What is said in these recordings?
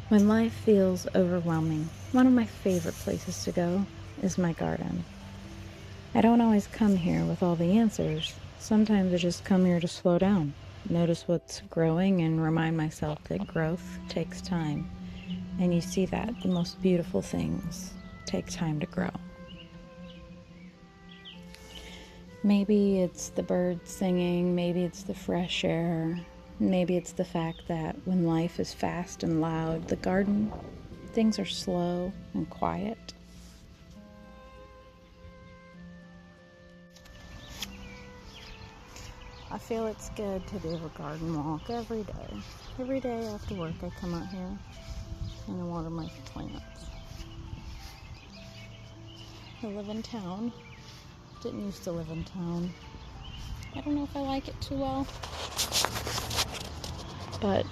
When life feels overwhelming, one of my favorite places to go is my garden. I don't always come here with all the answers. Sometimes I just come here to slow down, notice what's growing, and remind myself that growth takes time. And you see that the most beautiful things take time to grow. Maybe it's the birds singing, maybe it's the fresh air, maybe it's the fact that when life is fast and loud, the garden, things are slow and quiet. I feel it's good to do a garden walk every day. Every day after work I come out here and I water my plants. I live in town. Didn't used to live in town. I don't know if I like it too well. But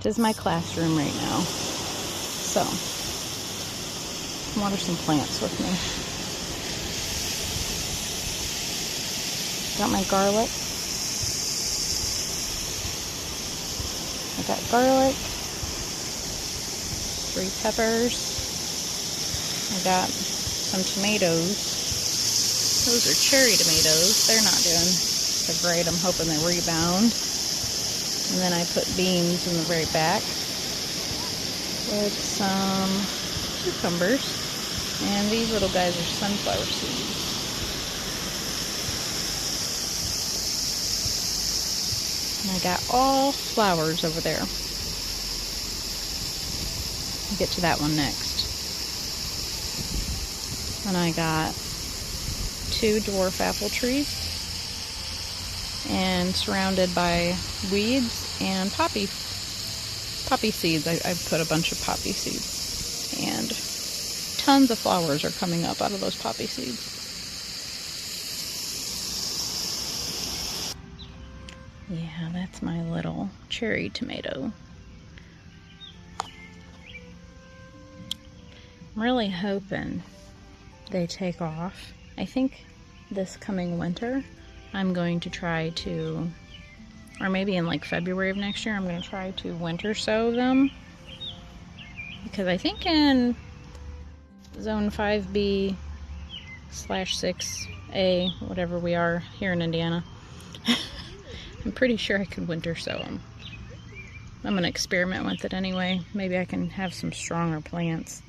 this is my classroom right now. So, water some plants with me. Got my garlic. I got garlic, 3 peppers. I got some tomatoes. Those are cherry tomatoes. They're not doing so great. I'm hoping they rebound. And then I put beans in the very back with some cucumbers. And these little guys are sunflower seeds. And I got all flowers over there. I'll get to that one next. And I got 2 dwarf apple trees and surrounded by weeds and poppy seeds. I put a bunch of poppy seeds and tons of flowers are coming up out of those poppy seeds. Yeah, that's my little cherry tomato. I'm really hoping they take off. I think this coming winter I'm going to try to, or maybe in like February of next year, I'm going to try to winter sow them, because I think in zone 5B/6A, whatever we are here in Indiana, I'm pretty sure I could winter sow them. I'm going to experiment with it anyway. Maybe I can have some stronger plants.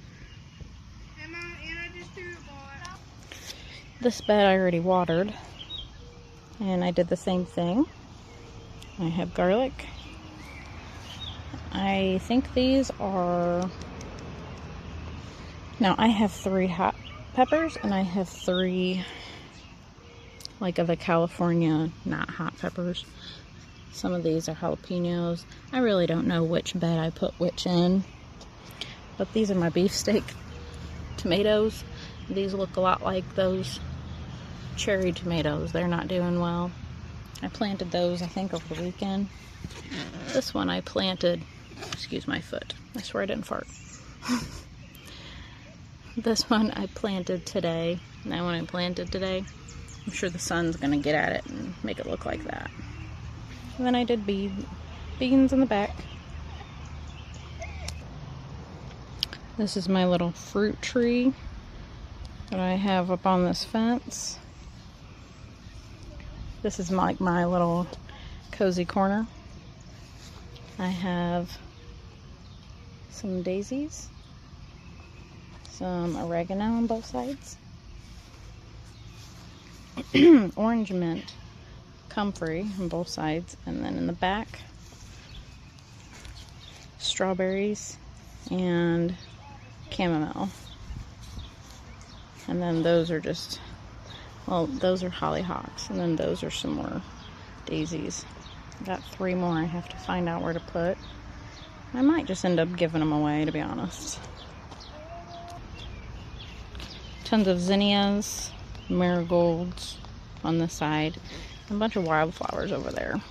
This bed I already watered, and I did the same thing. I have garlic. I think these are, now I have 3 hot peppers and I have 3 like of the California not hot peppers. Some of these are jalapenos. I really don't know which bed I put which in, but these are my beefsteak tomatoes. These look a lot like those cherry tomatoes. They're not doing well. I planted those, I think, over the weekend. This one I planted, excuse my foot, I swear I didn't fart. This one I planted today. Now when I planted today, I'm sure the sun's gonna get at it and make it look like that. And then I did beans in the back. This is my little fruit tree that I have up on this fence. This is like my little cozy corner. I have some daisies, some oregano on both sides, orange mint, comfrey on both sides, and then in the back, strawberries and chamomile. And then those are just, well, those are hollyhocks, and then those are some more daisies. Got 3 more I have to find out where to put. I might just end up giving them away, to be honest. Tons of zinnias, marigolds on this side, and a bunch of wildflowers over there.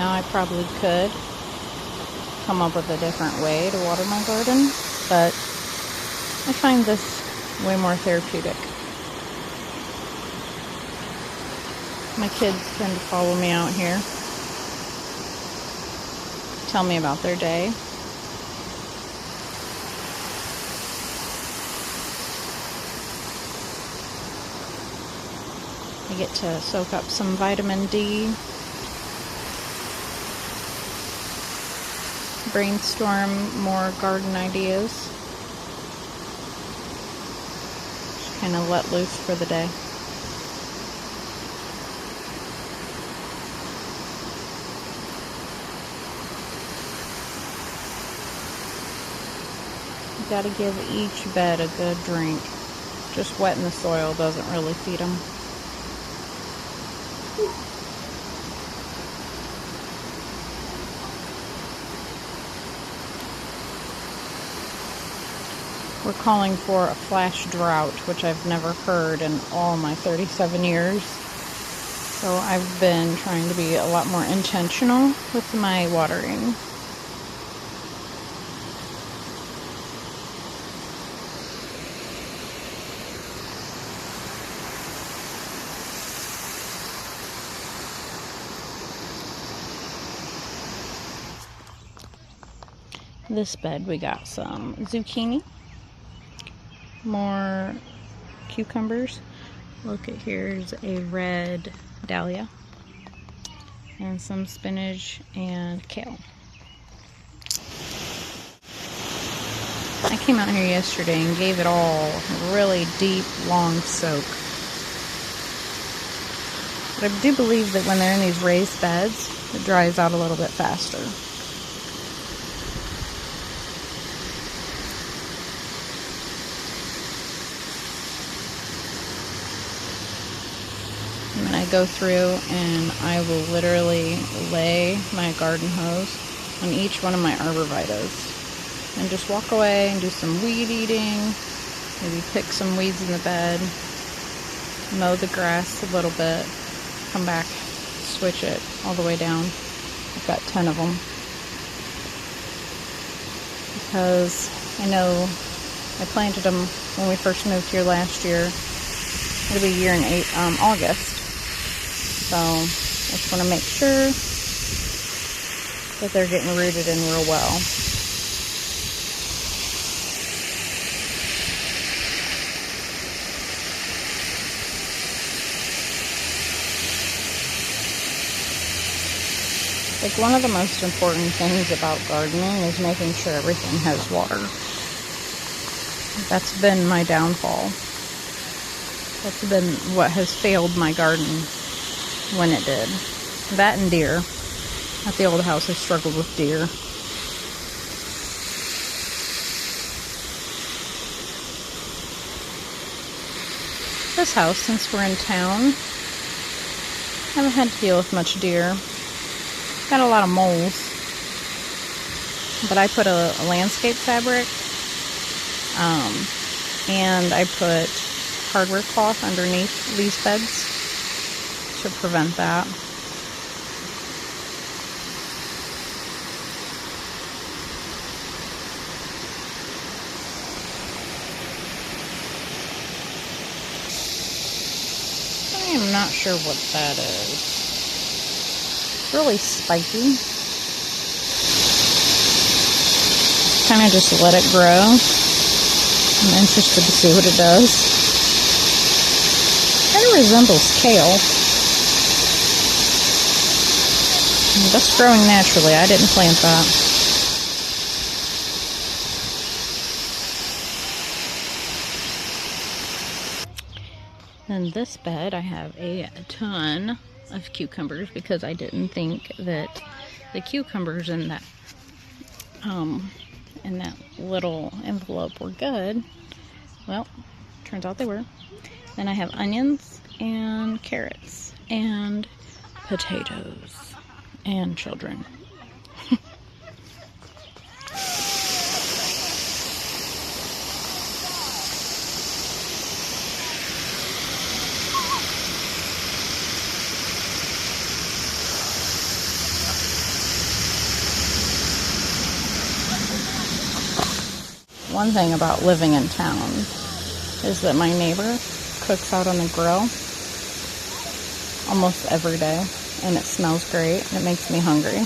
Now I probably could come up with a different way to water my garden, but I find this way more therapeutic. My kids tend to follow me out here, tell me about their day. I get to soak up some vitamin D, brainstorm more garden ideas, just kind of let loose for the day. You gotta give each bed a good drink. Just wetting the soil doesn't really feed them. We're calling for a flash drought, which I've never heard in all my 37 years. So I've been trying to be a lot more intentional with my watering. This bed we got some zucchini, more cucumbers. Look at here's a red dahlia, and some spinach and kale. I came out here yesterday and gave it all a really deep, long soak. But I do believe that when they're in these raised beds, it dries out a little bit faster. And then I go through and I will literally lay my garden hose on each one of my arborvitaes and just walk away and do some weed eating, maybe pick some weeds in the bed, mow the grass a little bit, come back, switch it all the way down. I've got 10 of them because I know I planted them when we first moved here last year. It'll be a year in August. So I just want to make sure that they're getting rooted in real well. Like, one of the most important things about gardening is making sure everything has water. That's been my downfall. That's been what has failed my garden when it did. That and deer. At the old house I struggled with deer. This house, since we're in town, haven't had to deal with much deer. Got a lot of moles. But I put a landscape fabric, and I put hardware cloth underneath these beds to prevent that. I am not sure what that is. It's really spiky. Kind of just let it grow. I'm interested to see what it does. Kind of resembles kale. That's growing naturally. I didn't plant that. In this bed, I have a ton of cucumbers because I didn't think that the cucumbers in that little envelope were good. Well, turns out they were. Then I have onions and carrots and potatoes and children. One thing about living in town is that my neighbor cooks out on the grill almost every day, and it smells great, and it makes me hungry,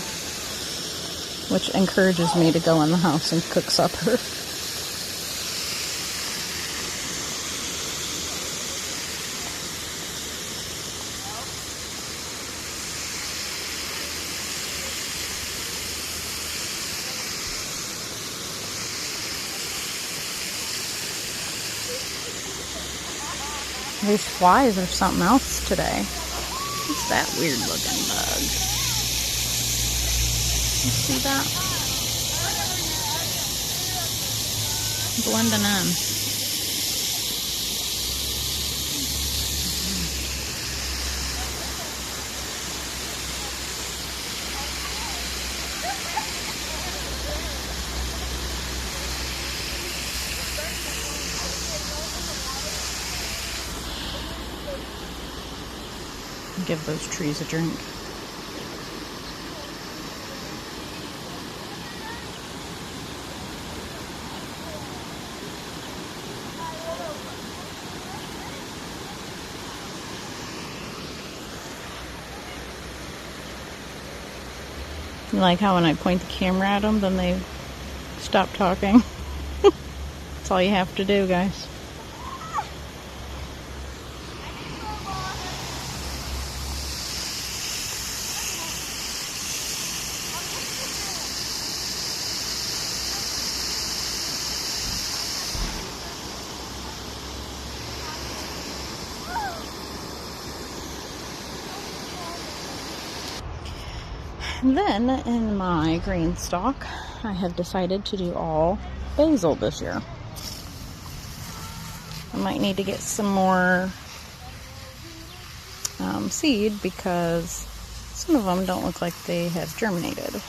which encourages me to go in the house and cook supper. These flies are something else today. What's that weird looking bug? You see that? Blending in. Give those trees a drink. You like how when I point the camera at them, then they stop talking? That's all you have to do, guys. Then, in my green stock, I have decided to do all basil this year. I might need to get some more seed because some of them don't look like they have germinated.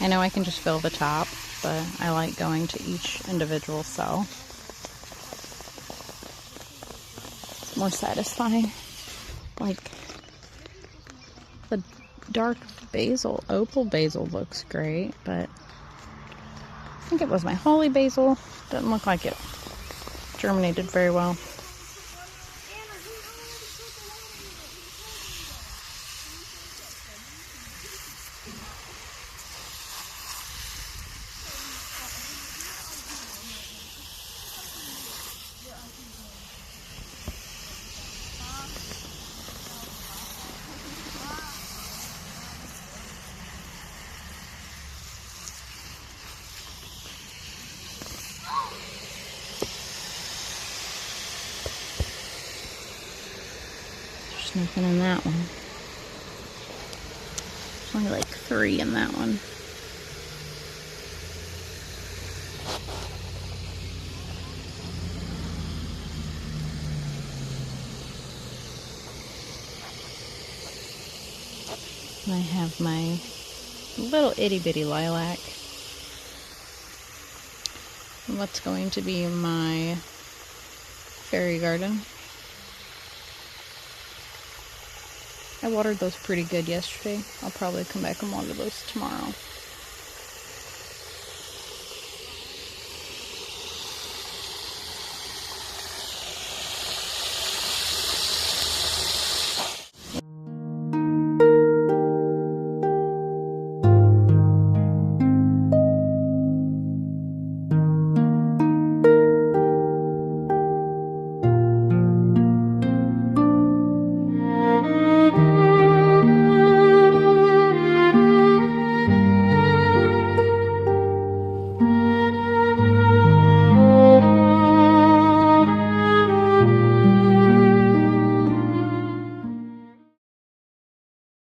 I know I can just fill the top, but I like going to each individual cell. It's more satisfying. Like, the dark basil, opal basil looks great, but I think it was my holly basil. Doesn't look like it germinated very well. There's nothing in that one. There's only like 3 in that one. And I have my little itty bitty lilac. And what's going to be my fairy garden. I watered those pretty good yesterday. I'll probably come back and water those tomorrow.